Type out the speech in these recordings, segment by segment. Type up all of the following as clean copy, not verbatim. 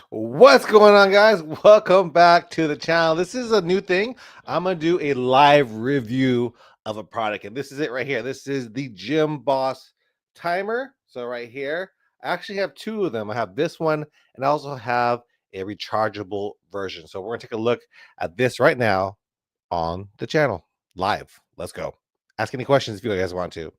What's going on, guys? Welcome back to the channel. This is a new thing. I'm gonna do a live review of a product, and this is it right here. This is the Gym Boss timer. So right here, I actually have two of them. I have this one, and I also have a rechargeable version. So we're gonna take a look at this right now on the channel live. Let's go. Ask any questions if you guys want to.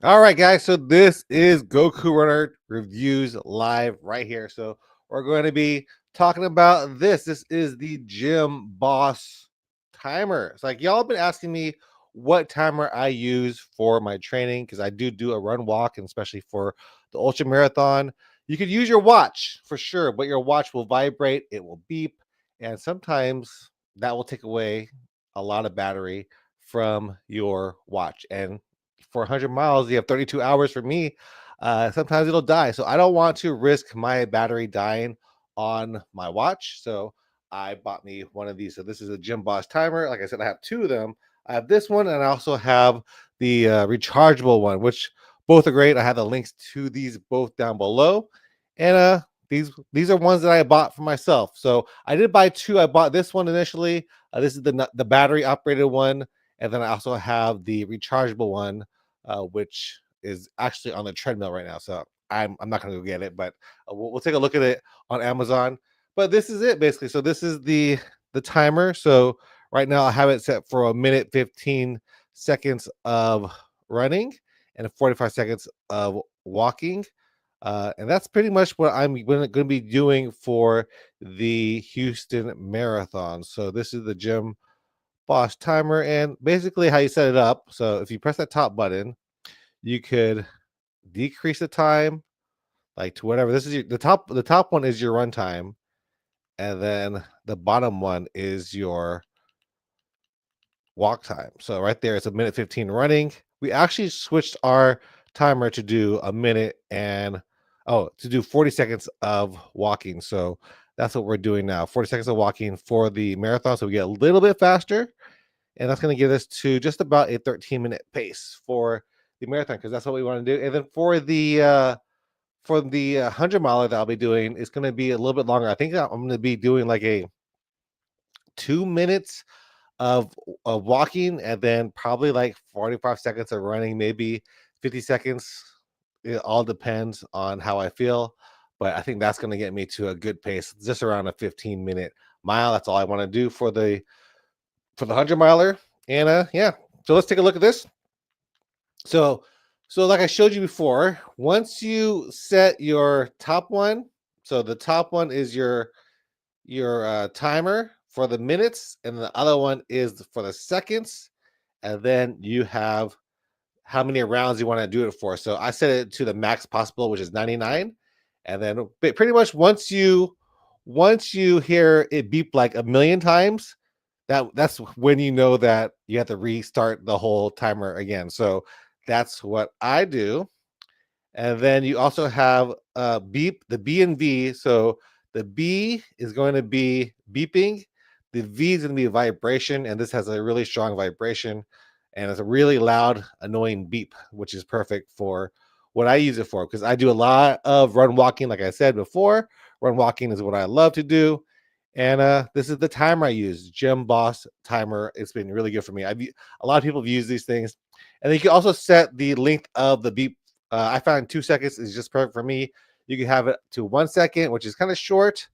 All right, guys. So this is Goku Runner Reviews live right here. So we're going to be talking about this. This is the Gym Boss timer. It's like y'all have been asking me what timer I use for my training because I do a run walk, and especially for the ultra marathon. You could use your watch for sure, but your watch will vibrate, it will beep, and sometimes that will take away a lot of battery from your watch. And for 100 miles, you have 32 hours. For me, sometimes it'll die. So I don't want to risk my battery dying on my watch. So I bought me one of these. So this is a Gym Boss timer. Like I said, I have two of them. I have this one, and I also have the rechargeable one, which both are great. I have the links to these both down below. And these are ones that I bought for myself. So I did buy two. I bought this one initially. This is the battery operated one, and then I also have the rechargeable one, which is actually on the treadmill right now. So I'm not going to go get it, but we'll take a look at it on Amazon. But this is it basically. So this is the timer. So right now I have it set for a minute 15 seconds of running and 45 seconds of walking. And that's pretty much what I'm going to be doing for the Houston Marathon. So this is the Gym Boss timer, and basically how you set it up. So if you press that top button, you could decrease the time like to whatever. This is the top one is your run time, and then the bottom one is your walk time. So right there, it's a minute 15 running. We actually switched our timer to do a minute and to do 40 seconds of walking. So that's what we're doing now. 40 seconds of walking for the marathon. So we get a little bit faster, and that's going to get us to just about a 13-minute pace for the marathon because that's what we want to do. And then for the 100 miler that I'll be doing, it's going to be a little bit longer. I think I'm going to be doing like a 2 minutes of walking, and then probably like 45 seconds of running, maybe 50 seconds. It all depends on how I feel, but I think that's going to get me to a good pace, just around a 15-minute mile. That's all I want to do for the 100 miler. And yeah, so let's take a look at this. So like I showed you before, once you set your top one, so the top one is your timer for the minutes, and the other one is for the seconds, and then you have how many rounds you want to do it for. So I set it to the max possible, which is 99, and then pretty much once you hear it beep like a million times, that's when you know that you have to restart the whole timer again. So that's what I do. And then you also have beep, the B and V. So the B is going to be beeping, the V is going to be a vibration, and this has a really strong vibration, and it's a really loud, annoying beep, which is perfect for what I use it for because I do a lot of run walking. Like I said before, run walking is what I love to do. And this is the timer I use, Gym Boss timer. It's been really good for me. A lot of people have used these things, and then you can also set the length of the beep. I found 2 seconds is just perfect for me. You can have it to 1 second, which is kind of short,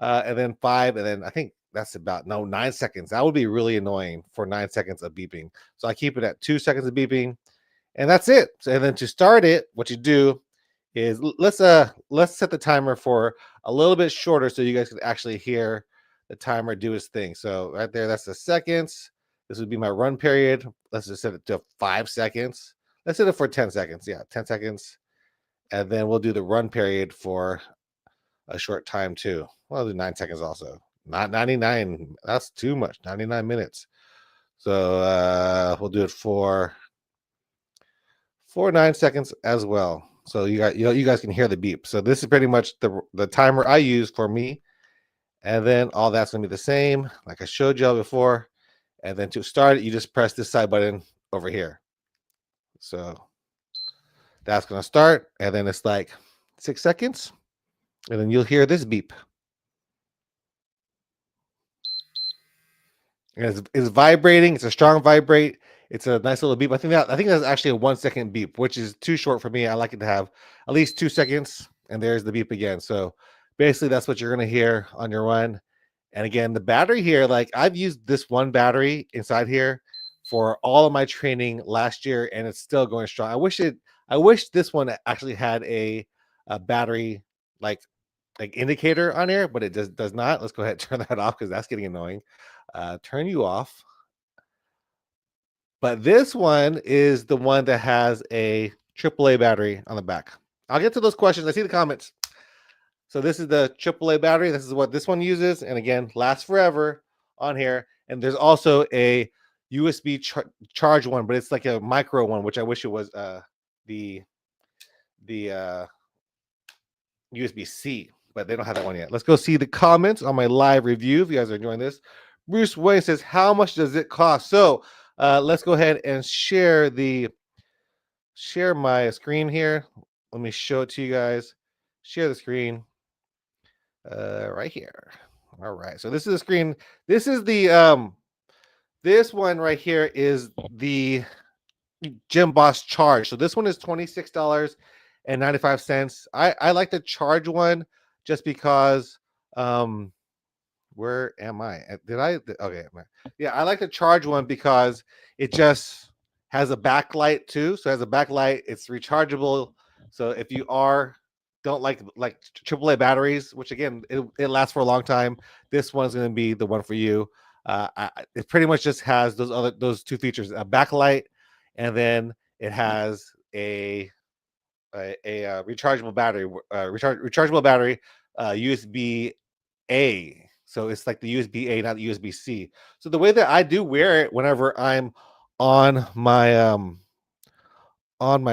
and then 5, and then I think that's about 9 seconds. That would be really annoying for 9 seconds of beeping. So I keep it at 2 seconds of beeping, and that's it. So, and then to start it, what you do is let's set the timer for a little bit shorter so you guys can actually hear the timer do its thing. So right there, that's the seconds. This would be my run period. Let's just set it to 5 seconds. Let's set it for 10 seconds. Yeah, 10 seconds. And then we'll do the run period for a short time too. Well, I'll do 9 seconds also. Not 99. That's too much. 99 minutes. So we'll do it for 9 seconds as well. so you guys can hear the beep. So this is pretty much the timer I use for me, and then all that's gonna be the same, like I showed y'all before. And then to start it, you just press this side button over here. So that's gonna start, and then it's like 6 seconds, and then you'll hear this beep. And it's vibrating. It's a strong vibrate. It's a nice little beep. I think that's actually a 1 second beep, which is too short for me. I like it to have at least 2 seconds, and there's the beep again. So basically, that's what you're gonna hear on your run. And again, the battery here, like I've used this one battery inside here for all of my training last year, and it's still going strong. I wish this one actually had a battery like indicator on here, but it does not. Let's go ahead and turn that off because that's getting annoying. Turn you off. But this one is the one that has a AAA battery on the back. I'll get to those questions. I see the comments. So this is the AAA battery. This is what this one uses, and again, lasts forever on here. And there's also a USB charge one, but it's like a micro one, which I wish it was the USB-C, but they don't have that one yet. Let's go see the comments on my live review. If you guys are enjoying this, Bruce Wayne says, "How much does it cost?" So let's go ahead and share my screen here. Let me show it to you guys. Share the screen right here. All right. So this is the screen. This is the this one right here is the Gym Boss Charge. So this one is $26.95. I like the Charge one just because where am I? Okay. Yeah, I like the Charge one because it just has a backlight too. So it has a backlight, it's rechargeable. So if you don't like AAA batteries, which again it lasts for a long time, this one's going to be the one for you. It pretty much just has those two features: a backlight, and then it has a rechargeable battery, rechargeable battery, USB A. So it's like the USB A, not the USB C. So the way that I do wear it whenever I'm on my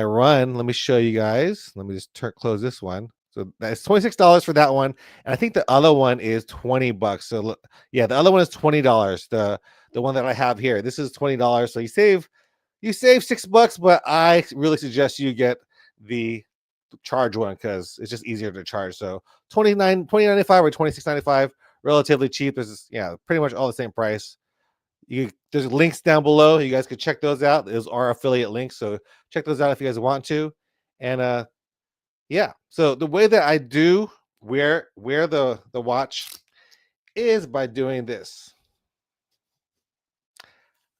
run, let me show you guys. Let me just close this one. So that's $26 for that one, and I think the other one is $20. So yeah, the other one is $20. The one that I have here, this is $20. So you save $6, but I really suggest you get the Charge one because it's just easier to charge. So $20.95 or $26.95, relatively cheap. This is pretty much all the same price. There's links down below. You guys can check those out. Those are affiliate links, so check those out if you guys want to. And yeah, so the way that I do wear the watch is by doing this.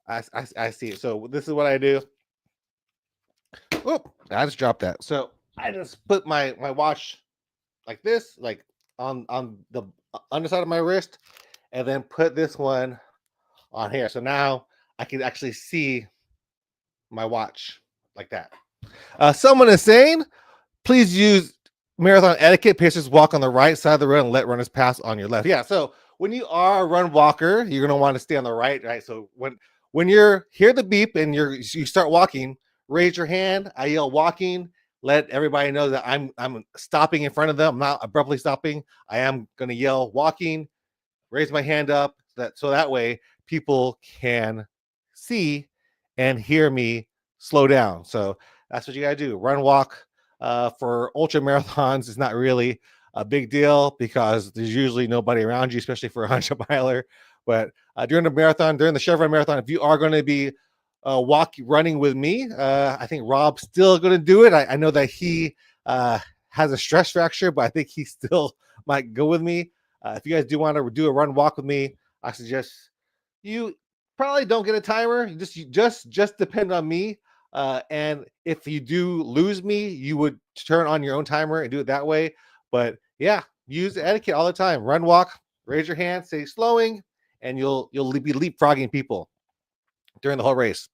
I see it. So this is what I do. Oh, I just dropped that. So I just put my watch like this, like on the underside of my wrist, and then put this one on here. So now I can actually see my watch like that. Someone is saying, please use marathon etiquette. Pacers walk on the right side of the road and let runners pass on your left. Yeah. So when you are a run walker, you're going to want to stay on the right. So when you're hear the beep and you start walking, raise your hand. I yell walking. Let everybody know that I'm stopping in front of them. I'm not abruptly stopping. I am going to yell walking, raise my hand up, so that way people can see and hear me slow down. So that's what you got to do. Run, walk. For ultra marathons, it's not really a big deal because there's usually nobody around you, especially for a 100-miler. But during the Chevron Marathon, if you are going to be running with me, I think Rob's still going to do it. I know that he has a stress fracture, but I think he still might go with me. If you guys do want to do a run walk with me, I suggest you probably don't get a timer. You just depend on me. And if you do lose me, you would turn on your own timer and do it that way. But yeah, use etiquette all the time. Run, walk, raise your hand, say slowing, and you'll be leapfrogging people during the whole race.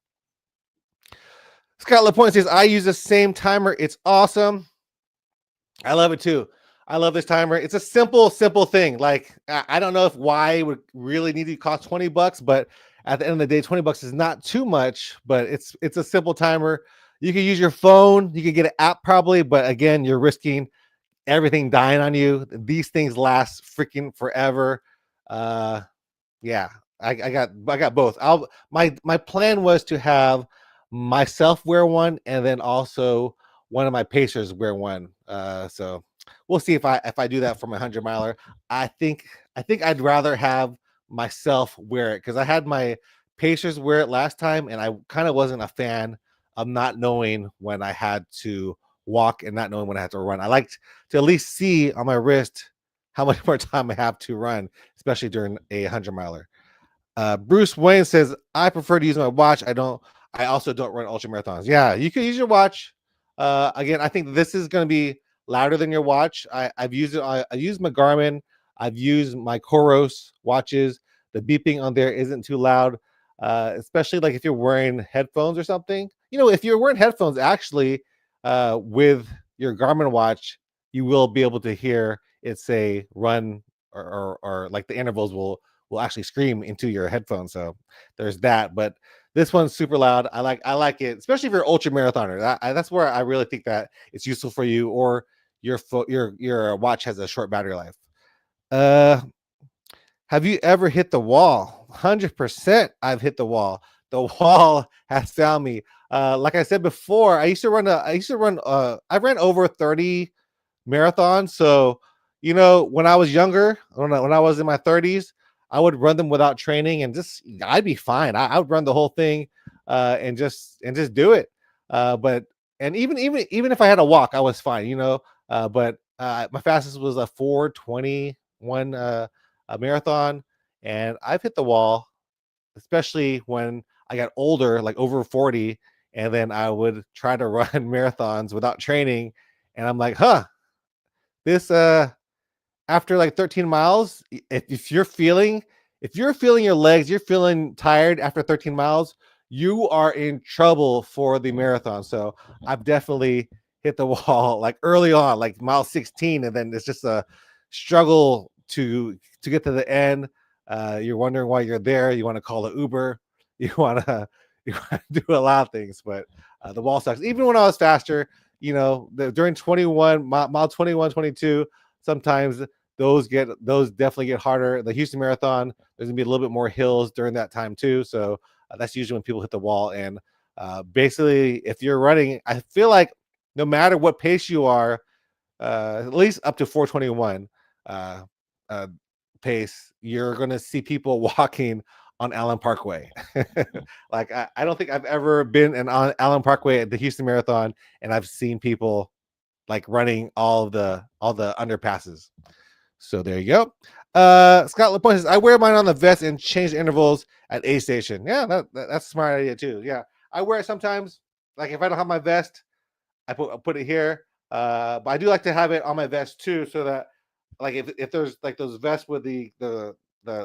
Scott LaPointe says, I use the same timer. It's awesome. I love it too. I love this timer. It's a simple thing. Like, I don't know why it would really need to cost $20, but at the end of the day, $20 is not too much, but it's a simple timer. You can use your phone. You can get an app probably, but again, you're risking everything dying on you. These things last freaking forever. Uh, yeah, I got both. My plan was to have myself wear one, and then also one of my pacers wear one. So we'll see if I do that for my 100 miler. I think I'd rather have myself wear it because I had my pacers wear it last time, and I kind of wasn't a fan of not knowing when I had to walk and not knowing when I had to run. I liked to at least see on my wrist how much more time I have to run, especially during a 100 miler. Bruce Wayne says, I prefer to use my watch. I also don't run ultra marathons. Yeah, you can use your watch. Again, I think this is going to be louder than your watch. I've used it. I used my Garmin. I've used my Coros watches. The beeping on there isn't too loud, especially like if you're wearing headphones or something. If you're wearing headphones, actually, with your Garmin watch, you will be able to hear it say run or like the intervals will actually scream into your headphones. So there's that. But this one's super loud. I like it, especially if you're an ultra marathoner. That's where I really think that it's useful for you, or your watch has a short battery life. Uh, have you ever hit the wall? 100%. I've hit the wall. The wall has found me. Like I said before, I used to run. I ran over 30 marathons. So, when I was younger, when I was in my 30s, I would run them without training, and just I'd be fine. I would run the whole thing, and just do it. But and even if I had to walk, I was fine. But my fastest was a 4:21 a marathon, and I've hit the wall, especially when I got older, like over 40, and then I would try to run marathons without training, and I'm like, this after like 13 miles, if you're feeling your legs, you're feeling tired after 13 miles, you are in trouble for the marathon. So I've definitely hit the wall like early on, like mile 16, and then it's just a struggle to get to the end. You're wondering why you're there. You want to call an Uber. You want to you want to do a lot of things, but the wall sucks. Even when I was faster, during 21 mile 21, 22, sometimes those definitely get harder. The Houston Marathon, there's gonna be a little bit more hills during that time too. So that's usually when people hit the wall. And basically, if you're running, I feel like no matter what pace you are, at least up to 421 uh, uh, pace, you're gonna see people walking on Allen Parkway. Like I don't think I've ever been on Allen Parkway at the Houston Marathon, and I've seen people like running all the underpasses. So there you go. Scott LaPointe says, I wear mine on the vest and change intervals at A station. Yeah, that's a smart idea too. Yeah, I wear it sometimes. Like if I don't have my vest, I put it here. But I do like to have it on my vest too, so that like if there's like those vests with the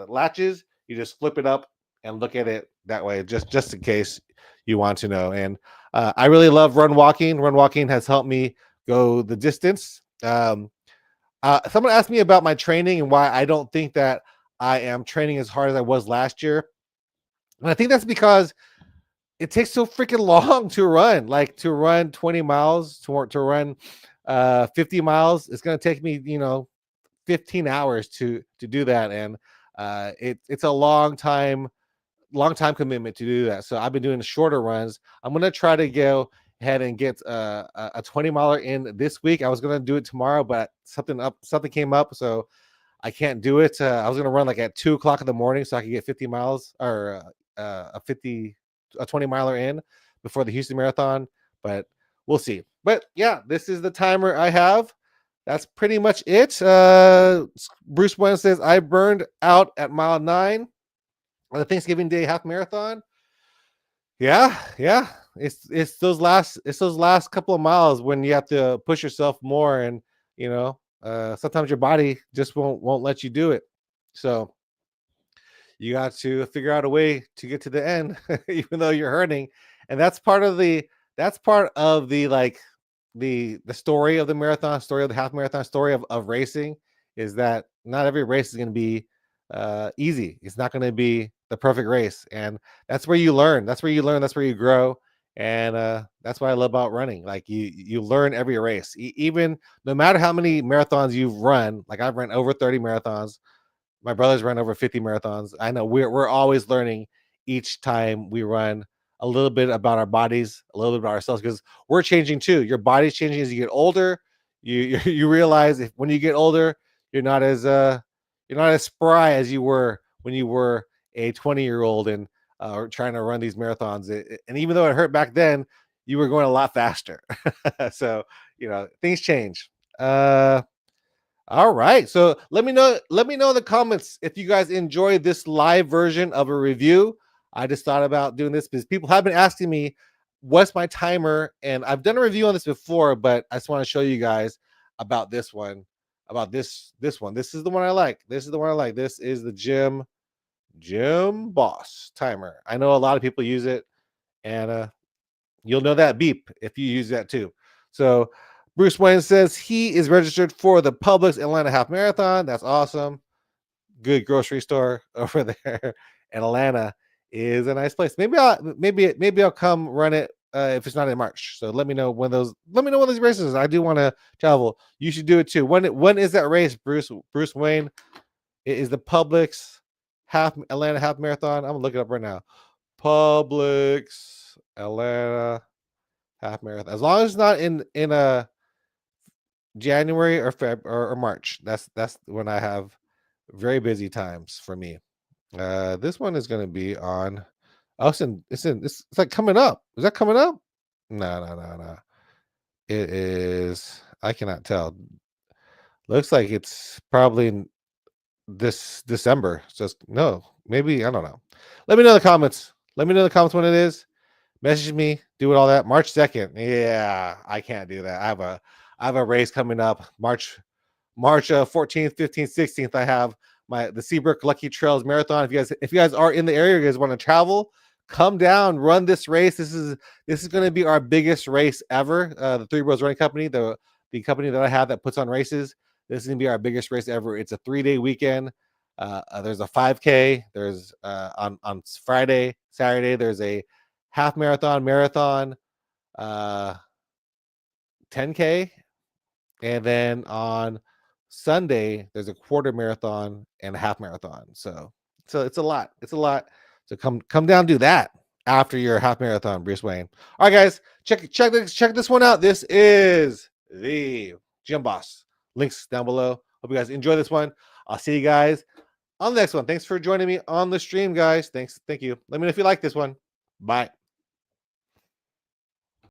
latches, you just flip it up and look at it that way, just in case you want to know. And I really love run walking. Run walking has helped me go the distance. Someone asked me about my training and why I don't think that I am training as hard as I was last year. And I think that's because it takes so freaking long to run. Like to run 20 miles, to run 50 miles, it's going to take me, 15 hours to do that. And it's a long time commitment to do that. So I've been doing shorter runs. I'm going to try to go ahead and get a 20 miler in this week. I was going to do it tomorrow, but something came up, so I can't do it. I was going to run like at 2 o'clock in the morning so I could get 50 miles or a 20 miler in before the Houston Marathon, but we'll see. But yeah, this is the timer I have. That's pretty much it. Bruce Wayne says I burned out at mile 9 on the Thanksgiving Day half marathon. Yeah. It's those last couple of miles when you have to push yourself more, and sometimes your body just won't let you do it. So you got to figure out a way to get to the end, even though you're hurting. And that's part of the like the story of the marathon, story of the half marathon, story of racing, is that not every race is going to be easy. It's not going to be the perfect race, and that's where you learn. That's where you grow. And that's what I love about running. Like you learn every race, even no matter how many marathons you've run. Like I've run over 30 marathons. My brother's run over 50 marathons. I know we're always learning each time we run a little bit about our bodies, a little bit about ourselves, because we're changing too. Your body's changing as you get older. You realize if when you get older, you're not as you're not as spry as you were when you were a 20-year-old and trying to run these marathons. And even though it hurt back then, you were going a lot faster. So things change. All right. So let me know. Let me know in the comments if you guys enjoy this live version of a review. I just thought about doing this because people have been asking me what's my timer, and I've done a review on this before, but I just want to show you guys about this one, about this one. This is the one I like. This is the one I like. This is the Gym Boss timer. I know a lot of people use it, and you'll know that beep if you use that too. So Bruce Wayne says he is registered for the Publix Atlanta Half Marathon. That's awesome. Good grocery store over there. And Atlanta is a nice place. Maybe I'll come run it if it's not in March. So let me know when those races. I do want to travel. You should do it too. When is that race, Bruce Wayne? It is the Publix Atlanta Half Marathon. I'm gonna look it up right now. Publix Atlanta Half Marathon. As long as it's not in a January or Feb or March. That's when I have very busy times for me. This one is going to be on. Oh, it's like coming up. Is that coming up? No. It is. I cannot tell. Looks like it's probably this December. Just no, maybe I don't know. Let me know in the comments. Let me know in the comments when it is. Message me, do it all that. March 2nd. Yeah, I can't do that. I have a race coming up. March 14th, 15th, 16th. I have the Seabrook Lucky Trails Marathon. If you guys are in the area, you guys want to travel, come down, run this race. This is going to be our biggest race ever. The Three Bros Running Company, the company that I have that puts on races. This is going to be our biggest race ever. It's a 3-day weekend. There's a 5K. There's on Friday, Saturday. There's a half marathon, 10K, and then on Sunday there's a quarter marathon and a half marathon. So it's a lot. It's a lot. So come down, do that after your half marathon, Bruce Wayne. All right, guys, check this one out. This is the Gym Boss. Links down below. Hope you guys enjoy this one. I'll see you guys on the next one. Thanks for joining me on the stream, guys. Thank you. Let me know if you like this one. Bye.